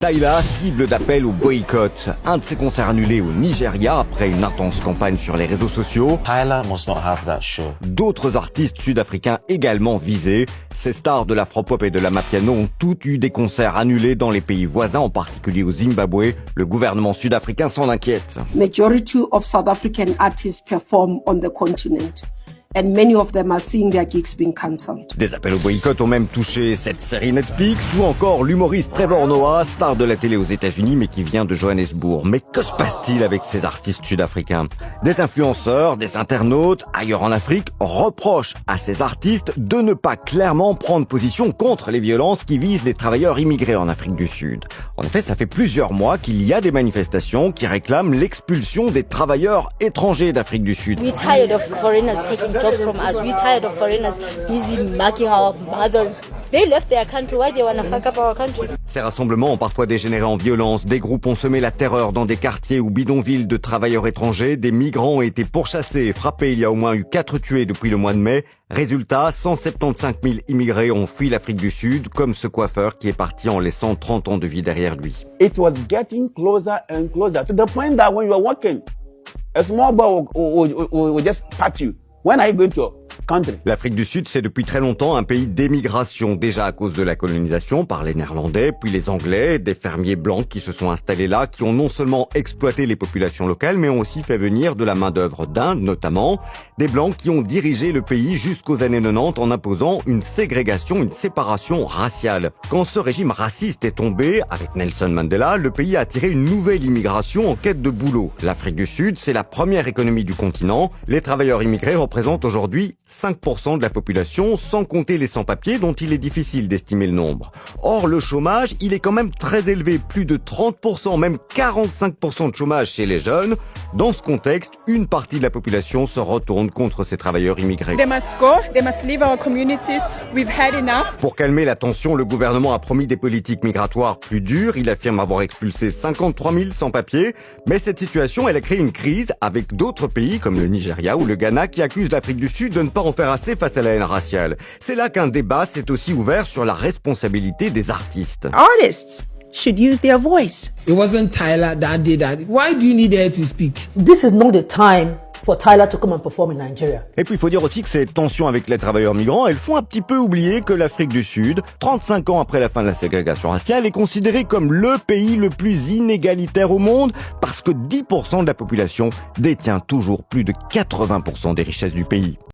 Tyla, cible d'appel au boycott. Un de ses concerts annulés au Nigeria après une intense campagne sur les réseaux sociaux. Tyla must not have that show. D'autres artistes sud-africains également visés. Ces stars de l'afro-pop et de l'amapiano ont toutes eu des concerts annulés dans les pays voisins, en particulier au Zimbabwe. Le gouvernement sud-africain s'en inquiète. Majority of South African artists perform on the continent. And many of them are seeing their gigs being cancelled. Des appels au boycott ont même touché cette série Netflix ou encore l'humoriste Trevor Noah, star de la télé aux États-Unis mais qui vient de Johannesburg. Mais que se passe-t-il avec ces artistes sud-africains? Des influenceurs, des internautes, ailleurs en Afrique, reprochent à ces artistes de ne pas clairement prendre position contre les violences qui visent les travailleurs immigrés en Afrique du Sud. En effet, ça fait plusieurs mois qu'il y a des manifestations qui réclament l'expulsion des travailleurs étrangers d'Afrique du Sud. We're tired of foreigners taking jobs from us. We're tired of foreigners busy marking our mothers. They left their country. Why they want to fuck up our country? Ces rassemblements ont parfois dégénéré en violence. Des groupes ont semé la terreur dans des quartiers ou bidonvilles de travailleurs étrangers. Des migrants ont été pourchassés et frappés. Il y a au moins eu 4 tués depuis le mois de mai. Résultat, 175 000 immigrés ont fui l'Afrique du Sud, comme ce coiffeur qui est parti en laissant 30 ans de vie derrière lui. It was getting closer and closer to the point that when you are walking, a small boy will just pat you. When are you going to your country? L'Afrique du Sud, c'est depuis très longtemps un pays d'émigration, déjà à cause de la colonisation par les Néerlandais, puis les Anglais, des fermiers blancs qui se sont installés là, qui ont non seulement exploité les populations locales, mais ont aussi fait venir de la main-d'œuvre d'Inde, notamment, des blancs qui ont dirigé le pays jusqu'aux années 90 en imposant une ségrégation, une séparation raciale. Quand ce régime raciste est tombé, avec Nelson Mandela, le pays a attiré une nouvelle immigration en quête de boulot. L'Afrique du Sud, c'est la première économie du continent. Les travailleurs immigrés représentent aujourd'hui 5% de la population, sans compter les sans-papiers dont il est difficile d'estimer le nombre. Or, le chômage, il est quand même très élevé, plus de 30%, même 45% de chômage chez les jeunes. Dans ce contexte, une partie de la population se retourne contre ces travailleurs immigrés. They must go, they must leave our communities. We've had enough. Pour calmer la tension, le gouvernement a promis des politiques migratoires plus dures. Il affirme avoir expulsé 53 000 sans-papiers. Mais cette situation, elle a créé une crise avec d'autres pays comme le Nigeria ou le Ghana qui accusent l'Afrique du Sud de ne pas en faire assez face à la haine raciale. C'est là qu'un débat s'est aussi ouvert sur la responsabilité des artistes. Artists should use their voice. It wasn't Tyla that did that. Why do you need her to speak? This is not the time for Tyla to come and perform in Nigeria. Et puis il faut dire aussi que ces tensions avec les travailleurs migrants, elles font un petit peu oublier que l'Afrique du Sud, 35 ans après la fin de la ségrégation raciale, est considérée comme le pays le plus inégalitaire au monde parce que 10% de la population détient toujours plus de 80% des richesses du pays.